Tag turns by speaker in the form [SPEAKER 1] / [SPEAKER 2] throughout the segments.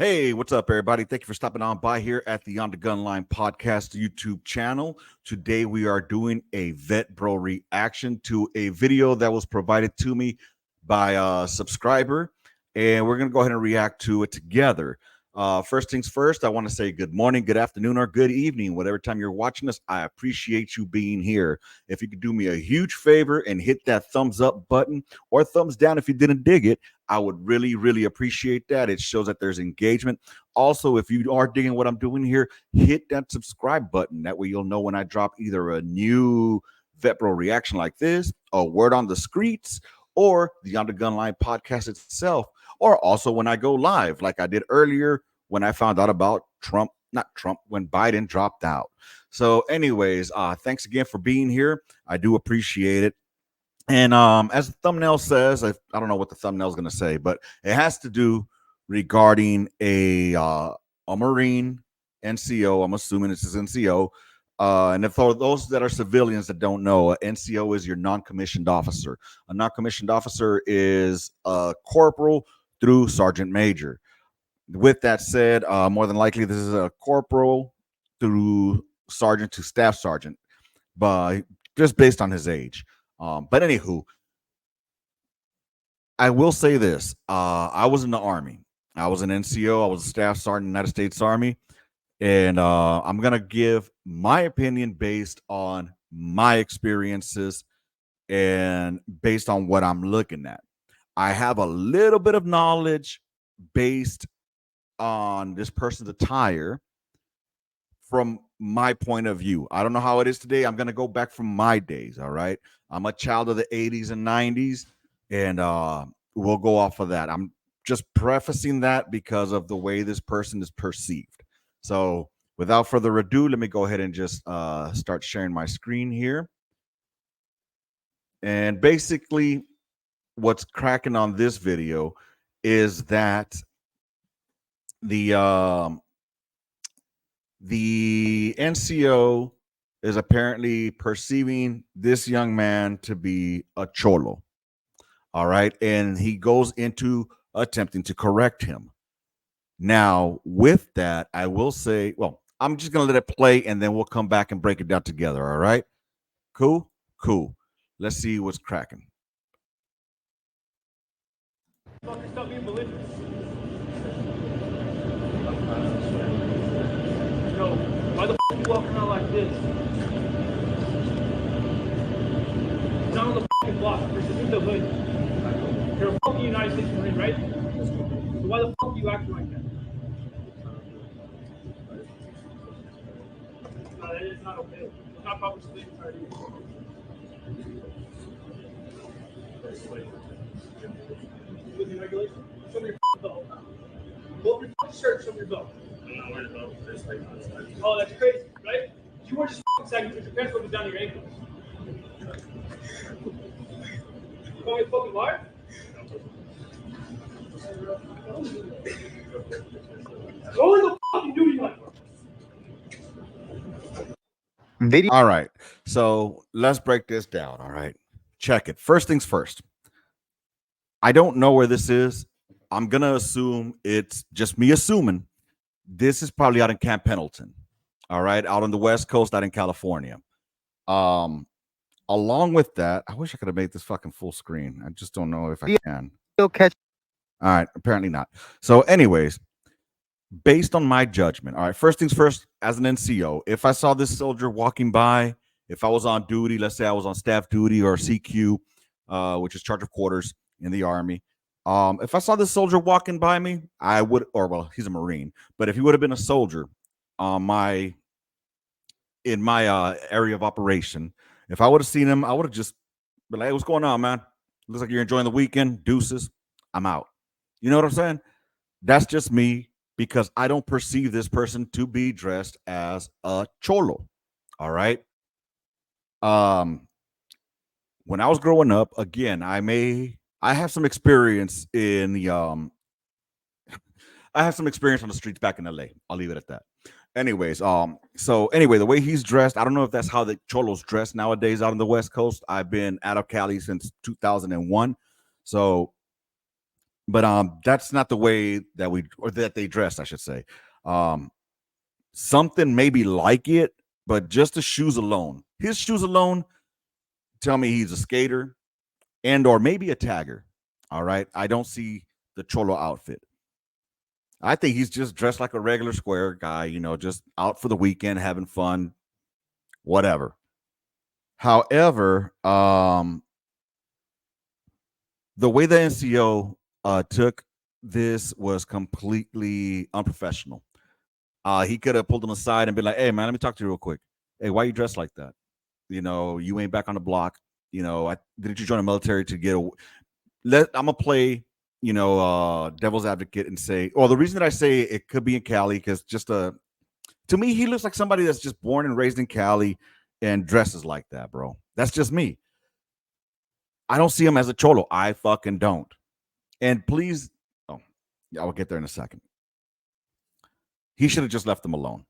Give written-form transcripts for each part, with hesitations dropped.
[SPEAKER 1] Hey, what's up, everybody? Thank you for stopping on by here at the On the Gun Line podcast YouTube channel. Today, we are doing a Vet Bro reaction to a video that was provided to me by a subscriber, and we're going to go ahead and react to it together. First things first, I want to say good morning, good afternoon, or good evening, whatever time you're watching us. I appreciate you being here. If you could do me a huge favor and hit that thumbs up button or thumbs down if you didn't dig it, I would really, really appreciate that. It shows that there's engagement. Also, if you are digging what I'm doing here, hit that subscribe button. That way you'll know when I drop either a new Vet Bro reaction like this, a word on the streets, or the On the Gun Line podcast itself, or also when I go live, like I did earlier when I found out about when Biden dropped out. So, anyways, thanks again for being here. I do appreciate it. And as the thumbnail says, I don't know what the thumbnail is going to say, but it has to do regarding a Marine NCO. I'm assuming it's his NCO. And if for those that are civilians that don't know, NCO is your non-commissioned officer. A non-commissioned officer is a corporal through sergeant major. With that said, more than likely this is a corporal through sergeant to staff sergeant, but just based on his age. But anywho, I will say this. I was in the Army. I was an NCO. I was a staff sergeant in the United States Army. And I'm going to give my opinion based on my experiences and based on what I'm looking at. I have a little bit of knowledge based on this person's attire from my point of view. I don't know how it is today. I'm going to go back from my days. All right. I'm a child of the 80s and 90s, and we'll go off of that. I'm just prefacing that because of the way this person is perceived. So without further ado, let me go ahead and just start sharing my screen here. And basically, what's cracking on this video is that the NCO is apparently perceiving this young man to be a cholo. All right. And he goes into attempting to correct him. Now, with that, I will say, well, I'm just going to let it play and then we'll come back and break it down together. All right. Cool. Cool. Let's see what's cracking.
[SPEAKER 2] Stop being belligerent. Yo, why the f you walking around like this? Down on the fucking block. This is in the hood. You're a fucking United States Marine, right? So why the f are you acting like that? No, that is not okay. It's not proper civilian attire. With the regulation? Show me your f belt. Pull up your fucking shirt, show me your belt. I'm not worried about this. Oh, that's crazy, right? You were just f***ing sagging because your pants were down to your ankles. You call me a fucking liar? Go in the fucking duty line.
[SPEAKER 1] Video. All right. So let's break this down. All right. Check it. First things first. I don't know where this is. I'm going to assume it's just me assuming this is probably out in Camp Pendleton. All right. Out on the West Coast, out in California. Along with that, I wish I could have made this fucking full screen. I just don't know if I can. You'll catch. All right. Apparently not. So anyways, based on my judgment, all right, first things first, as an NCO, if I saw this soldier walking by, if I was on duty, let's say I was on staff duty or CQ, which is charge of quarters in the Army, if I saw this soldier walking by me, I would, or well, he's a Marine, but if he would have been a soldier in my area of operation, if I would have seen him, I would have just been like, hey, what's going on, man? Looks like you're enjoying the weekend. Deuces. I'm out. You know what I'm saying? That's just me, because I don't perceive this person to be dressed as a cholo. All right. When I was growing up, again, I have some experience in the I have some experience on the streets back in LA. I'll leave it at that. Anyways, so anyway, the way he's dressed, I don't know if that's how the cholos dress nowadays out on the West Coast. I've been out of Cali since 2001. So But that's not the way that we or that they dressed, I should say. Um, something maybe like it, but just the shoes alone. His shoes alone tell me he's a skater and or maybe a tagger. All right. I don't see the Cholo outfit. I think he's just dressed like a regular square guy, just out for the weekend, having fun, whatever. However, the way the NCO took this was completely unprofessional. He could have pulled him aside and been like, "Hey, man, let me talk to you real quick. Hey, why you dressed like that? You ain't back on the block. Didn't you join the military to get a? I'm gonna play, devil's advocate and say, well, the reason that I say it could be in Cali because to me, he looks like somebody that's just born and raised in Cali and dresses like that, bro. That's just me. I don't see him as a cholo. I fucking don't. And please, oh, yeah, I'll get there in a second. He should have just left them alone.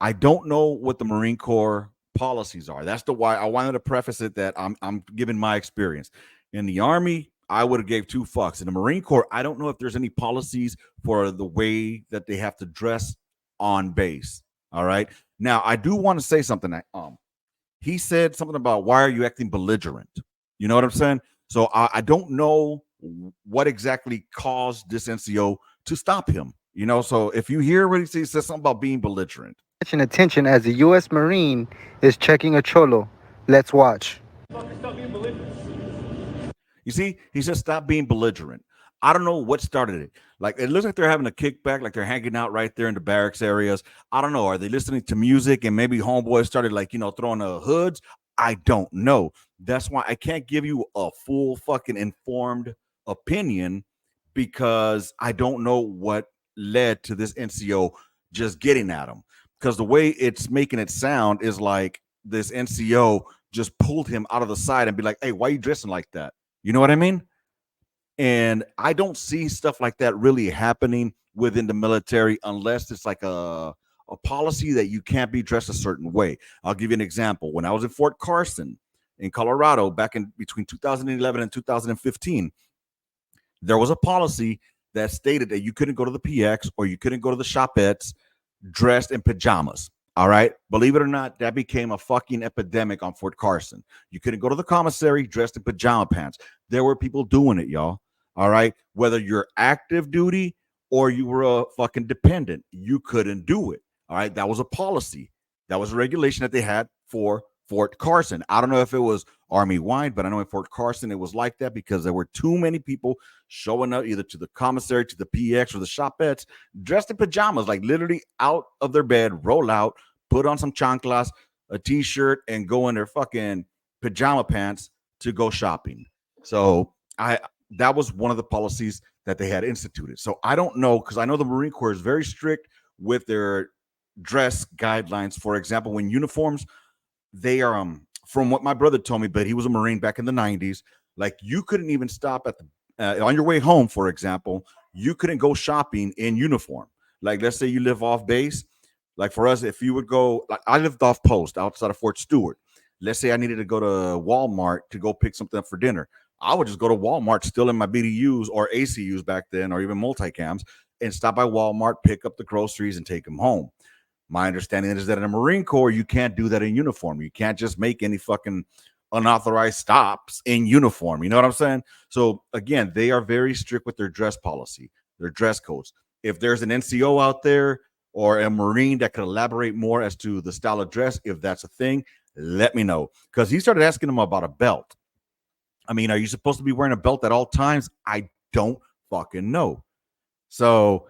[SPEAKER 1] I don't know what the Marine Corps policies are. That's the why I wanted to preface it that I'm giving my experience. In the Army, I would have gave two fucks. In the Marine Corps, I don't know if there's any policies for the way that they have to dress on base. All right. Now, I do want to say something. He said something about why are you acting belligerent? You know what I'm saying? So I don't know what exactly caused this NCO to stop him. So if you hear what he says something about being belligerent.
[SPEAKER 3] Attention as a U.S. Marine is checking a cholo. Let's watch.
[SPEAKER 2] Fucker, stop being belligerent.
[SPEAKER 1] You see, he says stop being belligerent. I don't know what started it. Like it looks like they're having a kickback, like they're hanging out right there in the barracks areas. I don't know. Are they listening to music and maybe homeboys started like, throwing the hoods? I don't know. That's why I can't give you a full fucking informed opinion because I don't know what led to this NCO just getting at him. Because the way it's making it sound is like this NCO just pulled him out of the side and be like, hey, why are you dressing like that? You know what I mean? And I don't see stuff like that really happening within the military unless it's like a policy that you can't be dressed a certain way. I'll give you an example. When I was in Fort Carson in Colorado back in between 2011 and 2015, there was a policy that stated that you couldn't go to the PX or you couldn't go to the shopettes dressed in pajamas. All right. Believe it or not, that became a fucking epidemic on Fort Carson. You couldn't go to the commissary dressed in pajama pants. There were people doing it, y'all. All right. Whether you're active duty or you were a fucking dependent, you couldn't do it. All right. That was a policy. That was a regulation that they had for Fort Carson. I don't know if it was Army wide, but I know in Fort Carson it was like that because there were too many people showing up either to the commissary, to the PX, or the shopettes dressed in pajamas, like literally out of their bed, roll out, put on some chanclas, a t-shirt, and go in their fucking pajama pants to go shopping. So that was one of the policies that they had instituted. So I don't know because I know the Marine Corps is very strict with their dress guidelines. For example, when uniforms, they are from what my brother told me, but he was a Marine back in the 90s. Like you couldn't even stop at the on your way home, for example, you couldn't go shopping in uniform. Like let's say you live off base. Like for us, if you would go, like I lived off post outside of Fort Stewart. Let's say I needed to go to Walmart to go pick something up for dinner. I would just go to Walmart, still in my BDUs or ACUs back then, or even multicams, and stop by Walmart, pick up the groceries, and take them home. My understanding is that in the Marine Corps, you can't do that in uniform. You can't just make any fucking unauthorized stops in uniform. You know what I'm saying? So again, they are very strict with their dress policy, their dress codes. If there's an NCO out there or a Marine that could elaborate more as to the style of dress, if that's a thing, let me know. Because he started asking him about a belt. I mean, are you supposed to be wearing a belt at all times? I don't fucking know. So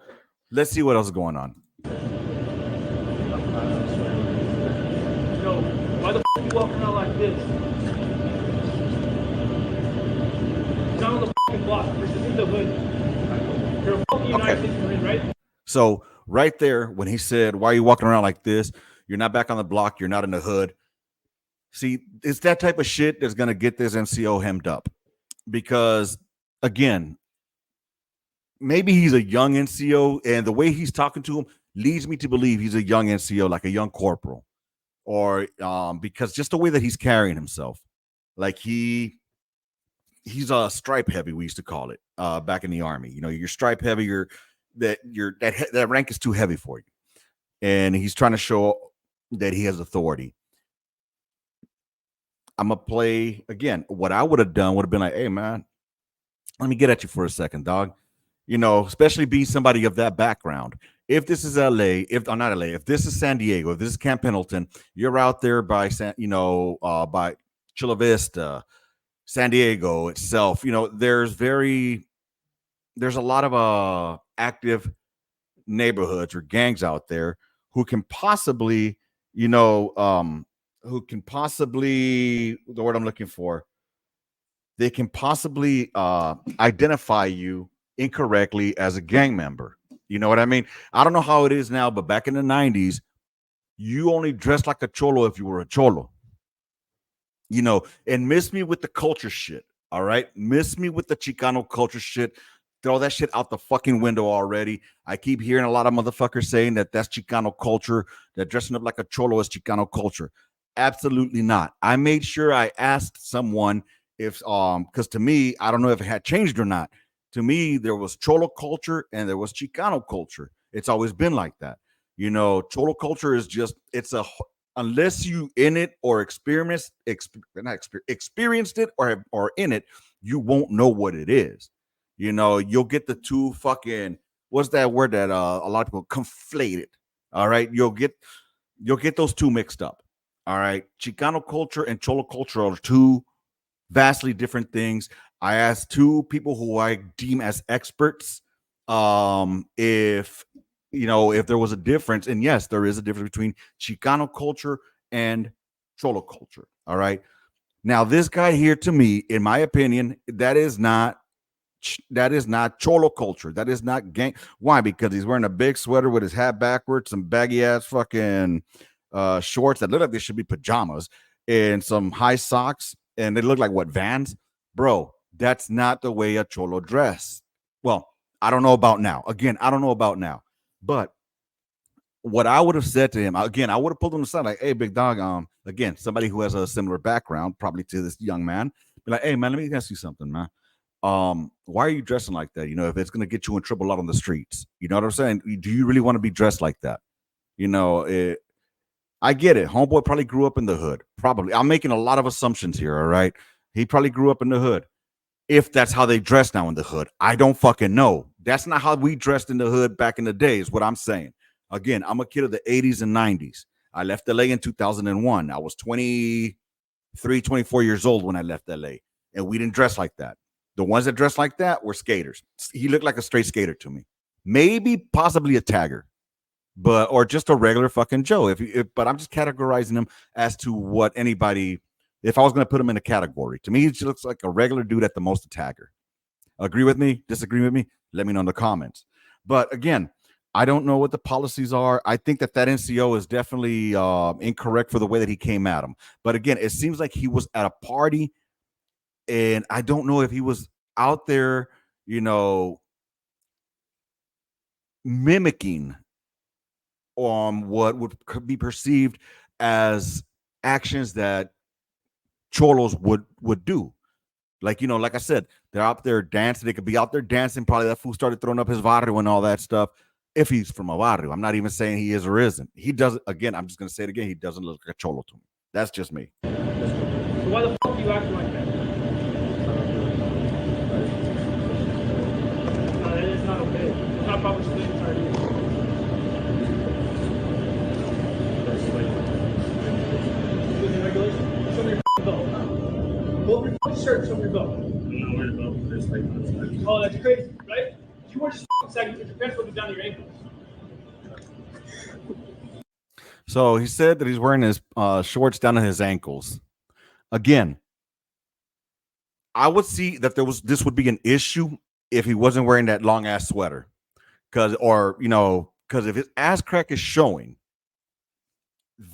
[SPEAKER 1] let's see what else is going on.
[SPEAKER 2] Yo, why the f you walking around like this? Down on the fucking block. This is in the hood. You're a fucking United States Marine, right?
[SPEAKER 1] So right there, when he said, why are you walking around like this? You're not back on the block. You're not in the hood. See, it's that type of shit that's going to get this NCO hemmed up. Because, again, maybe he's a young NCO, and the way he's talking to him leads me to believe he's a young NCO, like a young corporal. Or because just the way that he's carrying himself. Like he's a stripe heavy, we used to call it. back in the army. You know, you're stripe heavy. That rank is too heavy for you, and he's trying to show that he has authority. I'm gonna play again. What I would have done would have been like, "Hey, man, let me get at you for a second, dog." You know, especially being somebody of that background. If this is LA, if not LA, if this is San Diego, if this is Camp Pendleton, you're out there by by Chula Vista, San Diego itself. You know, there's a lot of active neighborhoods or gangs out there who can possibly, you know, who can possibly the word I'm looking for, they can possibly identify you incorrectly as a gang member. You know what I mean? I don't know how it is now, but back in the 90s, you only dressed like a cholo if you were a cholo. You know, and miss me with the culture shit. All right. Miss me with the Chicano culture shit. Throw that shit out the fucking window already. I keep hearing a lot of motherfuckers saying that that's Chicano culture, that dressing up like a cholo is Chicano culture. Absolutely not. I made sure I asked someone if, because to me, I don't know if it had changed or not. To me, there was cholo culture and there was Chicano culture. It's always been like that. You know, cholo culture is just, unless you in it or experienced it or in it, you won't know what it is. You know, you'll get the two fucking what's that word that a lot of people conflated. All right, you'll get those two mixed up. All right, Chicano culture and Cholo culture are two vastly different things. I asked two people who I deem as experts if if there was a difference, and yes, there is a difference between Chicano culture and Cholo culture. All right. Now, this guy here, to me, in my opinion, that is not Cholo culture. That is not gang. Why? Because he's wearing a big sweater with his hat backwards, some baggy ass fucking shorts that look like they should be pajamas, and some high socks, and they look like what, Vans, bro. That's not the way a Cholo dress. Well, I don't know about now. Again, I don't know about now, but what I would have said to him again, I would have pulled him aside like, "Hey, big dog, again, somebody who has a similar background, probably to this young man, be like, hey, man, let me ask you something, man. Why are you dressing like that? You know, if it's gonna get you in trouble out on the streets, you know what I'm saying? Do you really want to be dressed like that? You know, I get it. Homeboy probably grew up in the hood. Probably, I'm making a lot of assumptions here. All right, he probably grew up in the hood. If that's how they dress now in the hood, I don't fucking know. That's not how we dressed in the hood back in the day, is what I'm saying. Again, I'm a kid of the 80s and 90s. I left LA in 2001. I was 23, 24 years old when I left LA, and we didn't dress like that. The ones that dressed like that were skaters. He looked like a straight skater to me. Maybe possibly a tagger, but or just a regular fucking Joe. But I'm just categorizing him as to what anybody. If I was going to put him in a category, to me, he just looks like a regular dude at the most, a tagger. Agree with me? Disagree with me? Let me know in the comments. But again, I don't know what the policies are. I think that NCO is definitely incorrect for the way that he came at him. But again, it seems like he was at a party, and I don't know if he was out there, you know, mimicking what would be perceived as actions that cholos would do. Like, like I said, they're out there dancing. They could be out there dancing. Probably that fool started throwing up his barrio and all that stuff. If he's from a barrio, I'm not even saying he is or isn't. He doesn't. Again, I'm just gonna say it again. He doesn't look like a cholo to me. That's just me.
[SPEAKER 2] So why the fuck are you acting like that? No, that is not okay. It's not proper civilian attire. Civilian regulation? Show me your belt. Pull up your fucking shirt, show me your belt. I'm not worried about this like outside. Oh, that's crazy, right? You weren't just sagging because your pants would be down to your ankles.
[SPEAKER 1] So he said that he's wearing his shorts down to his ankles. Again, I would see that this would be an issue if he wasn't wearing that long ass sweater, because if his ass crack is showing,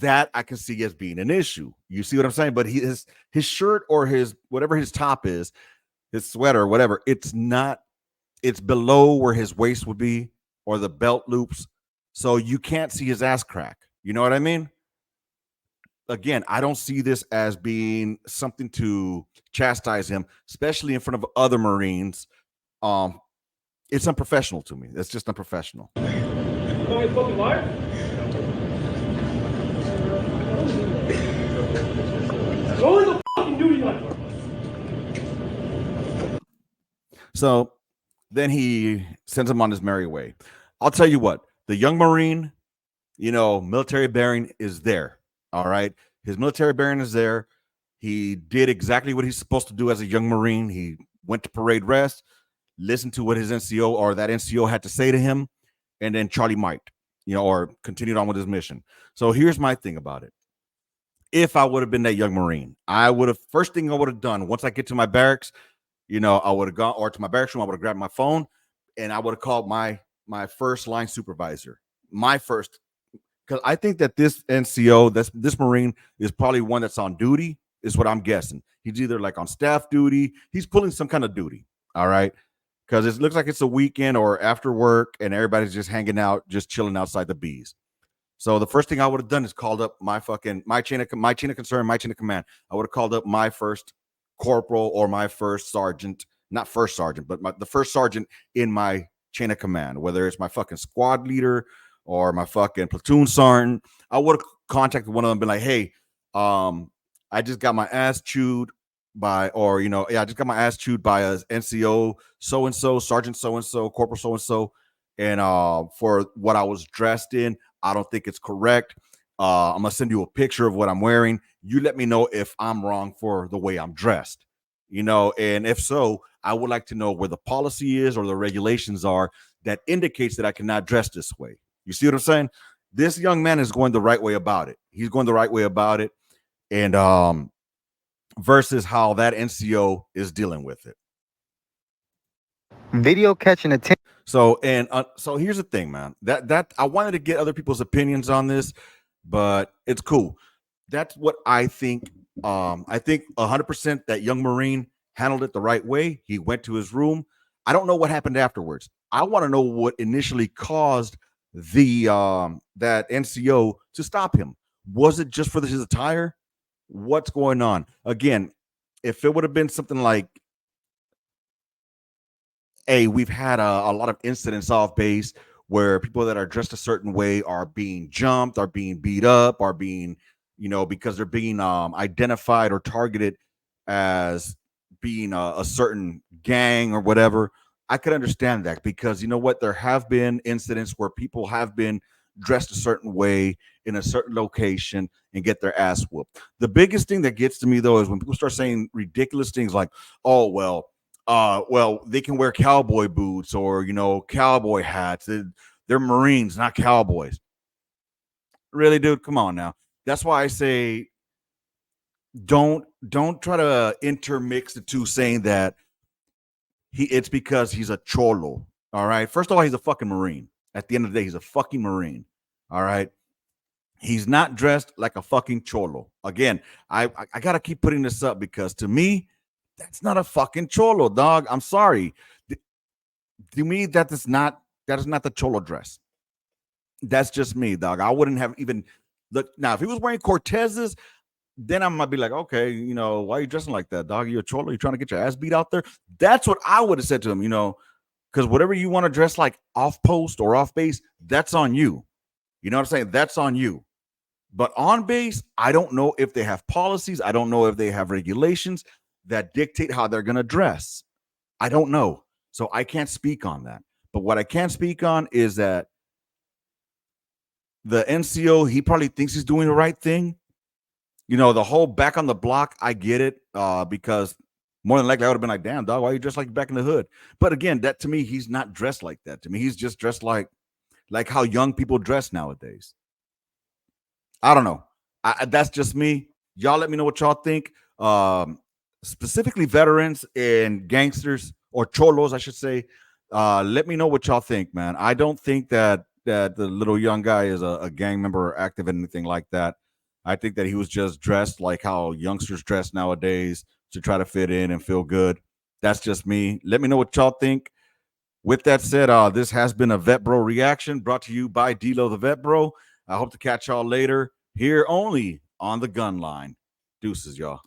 [SPEAKER 1] that I can see as being an issue. You see what I'm saying? But his shirt or his whatever his top is, his sweater or whatever, it's not. It's below where his waist would be or the belt loops, so you can't see his ass crack. You know what I mean? Again, I don't see this as being something to chastise him, especially in front of other Marines, um, it's unprofessional to me. It's just unprofessional.
[SPEAKER 2] You want me to fucking liar? Go in the fucking duty line.
[SPEAKER 1] So then he sends him on his merry way. I'll tell you what, the young Marine, military bearing is there. All right. His military bearing is there. He did exactly what he's supposed to do as a young Marine. He went to parade rest, listened to what his NCO or that NCO had to say to him, and then Charlie might, or continued on with his mission. So here's my thing about it. If I would have been that young Marine, first thing I would have done once I get to my barracks, I would have gone or to my barracks room, I would have grabbed my phone and I would have called my first line supervisor, my first, because I think that this NCO, this Marine is probably one that's on duty, is what I'm guessing. He's either like on staff duty, he's pulling some kind of duty. All right. Because it looks like it's a weekend or after work and everybody's just hanging out, just chilling outside the bees. So the first thing I would have done is called up my chain of concern, my chain of command. I would have called up my first corporal or my first sergeant, not first sergeant, but the first sergeant in my chain of command, whether it's my fucking squad leader or my fucking platoon sergeant. I would have contacted one of them and been like, hey, I just got my ass chewed by, I just got my ass chewed by a NCO so-and-so, sergeant so-and-so, corporal so-and-so. And for what I was dressed in, I don't think it's correct. I'm going to send you a picture of what I'm wearing. You let me know if I'm wrong for the way I'm dressed, and if so, I would like to know where the policy is or the regulations are that indicates that I cannot dress this way. You see what I'm saying? This young man is going the right way about it. He's going the right way about it. And versus how that NCO is dealing with it.
[SPEAKER 3] Video catching attention.
[SPEAKER 1] So here's the thing, man. That I wanted to get other people's opinions on this, but it's cool. That's what I think. I think 100% that young Marine handled it the right way. He went to his room. I don't know what happened afterwards. I want to know what initially caused the that NCO to stop him. Was it just for his attire? What's going on? Again, if it would have been something like, hey, we've had a lot of incidents off base where people that are dressed a certain way are being jumped, are being beat up, are being, because they're being identified or targeted as being a certain gang or whatever. I could understand that because you know what? There have been incidents where people have been dressed a certain way in a certain location and get their ass whooped. The biggest thing that gets to me though is when people start saying ridiculous things like, oh, well, they can wear cowboy boots or, cowboy hats. They're Marines, not cowboys. Really, dude? Come on now. That's why I say don't try to intermix the two saying that it's because he's a cholo. All right. First of all, he's a fucking Marine. At the end of the day, he's a fucking Marine. All right. He's not dressed like a fucking cholo. Again, I gotta keep putting this up because to me, that's not a fucking cholo, dog. I'm sorry. To me, that is not the cholo dress. That's just me, dog. I wouldn't have even look now if he was wearing Cortezes, then I might be like, okay, why are you dressing like that, dog? You a cholo? You trying to get your ass beat out there? That's what I would have said to him, because whatever you want to dress like off post or off base, that's on you. You know what I'm saying? That's on you. But on base, I don't know if they have policies. I don't know if they have regulations that dictate how they're going to dress. I don't know. So I can't speak on that. But what I can speak on is that the NCO, he probably thinks he's doing the right thing. The whole back on the block, I get it, because more than likely I would have been like, damn, dog, why are you dressed like back in the hood? But again, that to me, he's not dressed like that. To me, he's just dressed like how young people dress nowadays. I don't know. That's just me. Y'all let me know what y'all think. Specifically veterans and gangsters or cholos, I should say. Let me know what y'all think, man. I don't think that the little young guy is a gang member or active in anything like that. I think that he was just dressed like how youngsters dress nowadays to try to fit in and feel good. That's just me. Let me know what y'all think. With that said, this has been a Vet Bro reaction brought to you by D-Lo the Vet Bro. I hope to catch y'all later here only on the Gun Line. Deuces, y'all.